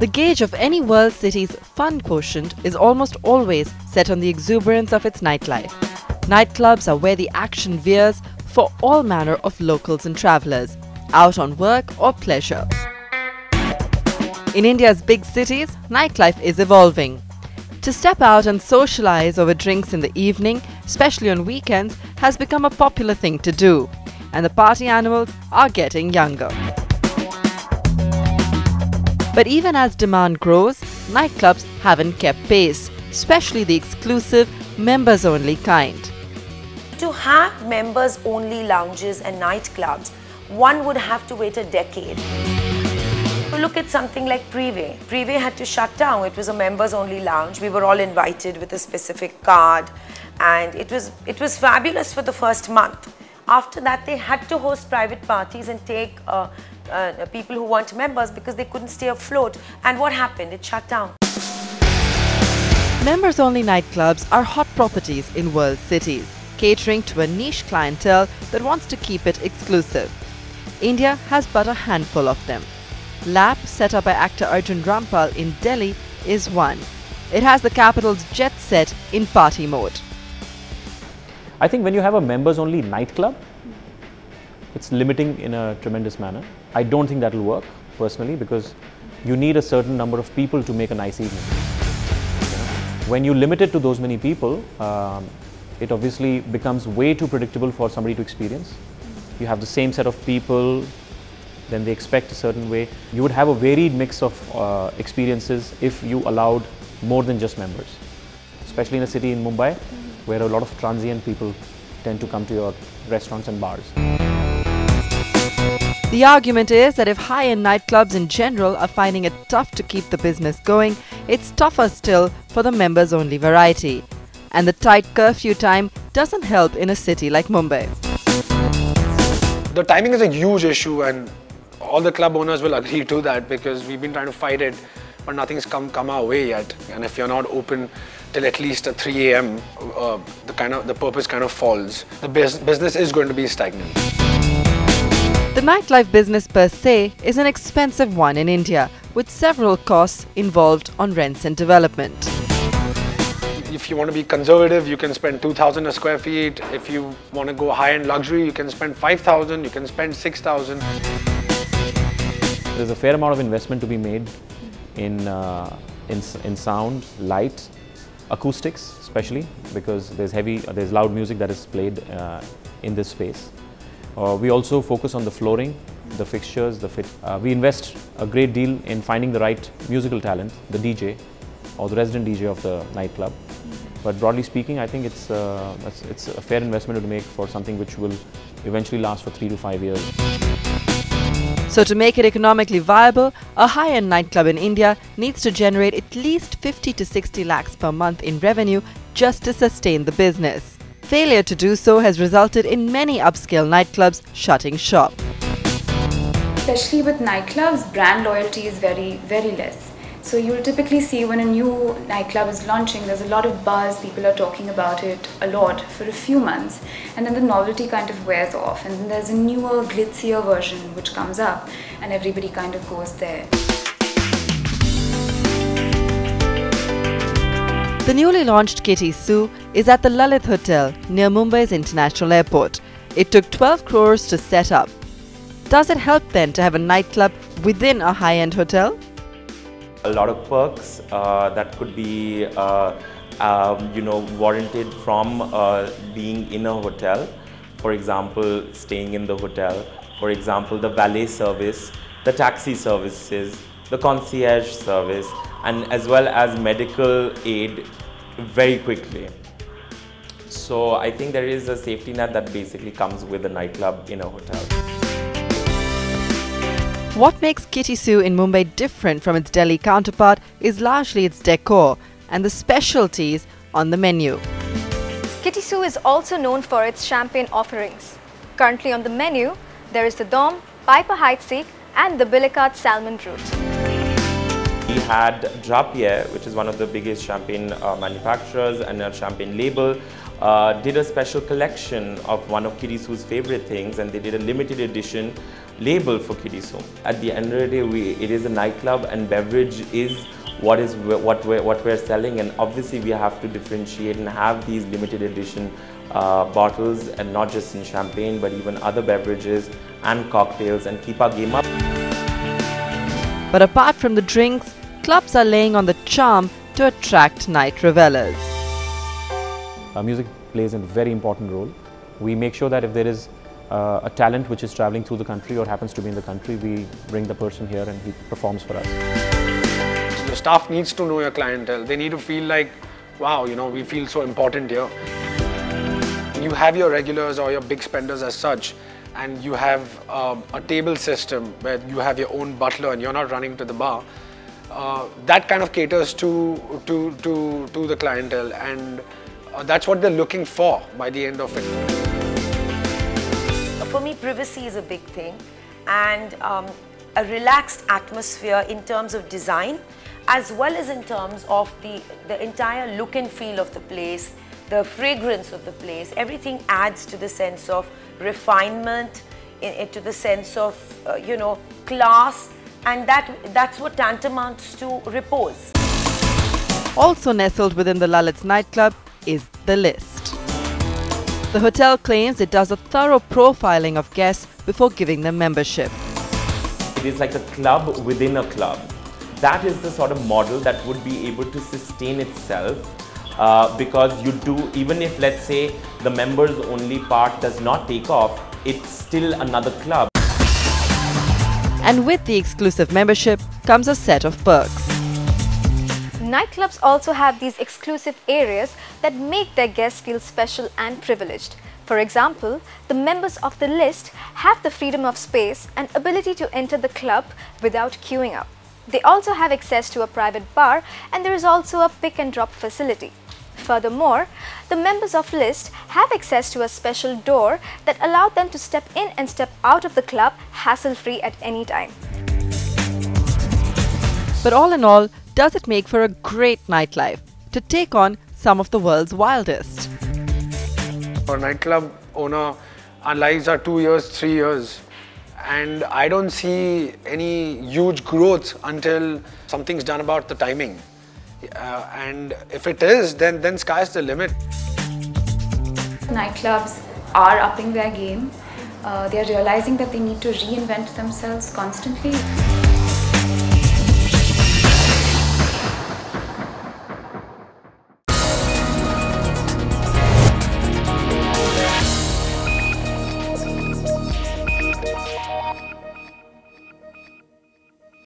The gauge of any world city's fun quotient is almost always set on the exuberance of its nightlife. Nightclubs are where the action veers for all manner of locals and travellers, out on work or pleasure. In India's big cities, nightlife is evolving. To step out and socialise over drinks in the evening, especially on weekends, has become a popular thing to do, and the party animals are getting younger. But even as demand grows, nightclubs haven't kept pace, especially the exclusive, members-only kind. To have members-only lounges and nightclubs, one would have to wait a decade. Look at something like Privé. Privé had to shut down. It was a members-only lounge. We were all invited with a specific card, and it was fabulous for the first month. After that, they had to host private parties and take people who weren't members because they couldn't stay afloat. And what happened? It shut down. Members-only nightclubs are hot properties in world cities, catering to a niche clientele that wants to keep it exclusive. India has but a handful of them. LAP, set up by actor Arjun Rampal in Delhi, is one. It has the capital's jet set in party mode. I think when you have a members-only nightclub, it's limiting in a tremendous manner. I don't think that will work, personally, because you need a certain number of people to make a nice evening. When you limit it to those many people, it obviously becomes way too predictable for somebody to experience. You have the same set of people, then they expect a certain way. You would have a varied mix of experiences if you allowed more than just members. Especially in a city in Mumbai, where a lot of transient people tend to come to your restaurants and bars. The argument is that if high-end nightclubs in general are finding it tough to keep the business going, it's tougher still for the members-only variety. And the tight curfew time doesn't help in a city like Mumbai. The timing is a huge issue, and all the club owners will agree to that, because we've been trying to fight it, but nothing's come our way yet. And if you're not open till at least at 3 a.m., the purpose kind of falls. The business is going to be stagnant. The nightlife business per se is an expensive one in India, with several costs involved on rents and development. If you want to be conservative, you can spend 2,000 a square feet. If you want to go high-end luxury, you can spend 5,000, you can spend 6,000. There's a fair amount of investment to be made in sound, light, acoustics especially, because there's loud music that is played in this space. We also focus on the flooring, the fixtures, the fit. We invest a great deal in finding the right musical talent, the DJ or the resident DJ of the nightclub. But broadly speaking, I think it's a fair investment to make for something which will eventually last for 3 to 5 years. So to make it economically viable, a high-end nightclub in India needs to generate at least 50 to 60 lakhs per month in revenue just to sustain the business. Failure to do so has resulted in many upscale nightclubs shutting shop. Especially with nightclubs, brand loyalty is very, very less. So you'll typically see when a new nightclub is launching, there's a lot of buzz, people are talking about it a lot for a few months, and then the novelty kind of wears off, and then there's a newer, glitzier version which comes up, and everybody kind of goes there. The newly launched Kitty Sue is at the Lalit Hotel near Mumbai's International Airport. It took 12 crores to set up. Does it help then to have a nightclub within a high-end hotel? A lot of perks that could be warranted from being in a hotel. For example, staying in the hotel. For example, the valet service, the taxi services, the concierge service, and as well as medical aid very quickly. So I think there is a safety net that basically comes with a nightclub in a hotel. What makes Kitty Sue in Mumbai different from its Delhi counterpart is largely its decor and the specialties on the menu. Kitty Sue is also known for its champagne offerings. Currently on the menu, there is the Dom, Piper Heidsieck and the Billikat Salmon Root. We had Drapier, which is one of the biggest champagne manufacturers and a champagne label. did a special collection of one of Kitty Su's favorite things, and they did a limited edition label for Kitty Su. At the end of the day, it is a nightclub, and beverage is what we're selling, and obviously we have to differentiate and have these limited edition bottles, and not just in champagne but even other beverages and cocktails, and keep our game up. But apart from the drinks, clubs are laying on the charm to attract night revelers. Music plays a very important role. We make sure that if there is a talent which is traveling through the country or happens to be in the country, we bring the person here and he performs for us. The staff needs to know your clientele. They need to feel like, wow, you know, we feel so important here. You have your regulars or your big spenders as such, and you have a table system where you have your own butler and you're not running to the bar. That kind of caters to the clientele, and that's what they're looking for by the end of it. For me, privacy is a big thing, and a relaxed atmosphere in terms of design, as well as in terms of the entire look and feel of the place, the fragrance of the place. Everything adds to the sense of refinement, to the sense of you know, class, and that's what tantamounts to repose. Also nestled within the Lalit's nightclub is the list. The hotel claims it does a thorough profiling of guests before giving them membership. It is like a club within a club. That is the sort of model that would be able to sustain itself, because you do, even if let's say the members only part does not take off, it's still another club. And with the exclusive membership comes a set of perks. Nightclubs also have these exclusive areas that make their guests feel special and privileged. For example, the members of the list have the freedom of space and ability to enter the club without queuing up. They also have access to a private bar, and there is also a pick and drop facility. Furthermore, the members of list have access to a special door that allows them to step in and step out of the club hassle-free at any time. But all in all, does it make for a great nightlife to take on some of the world's wildest? For a nightclub owner, our lives are 2 years, 3 years, and I don't see any huge growth until something's done about the timing. And if it is, then sky's the limit. Nightclubs are upping their game. They are realizing that they need to reinvent themselves constantly.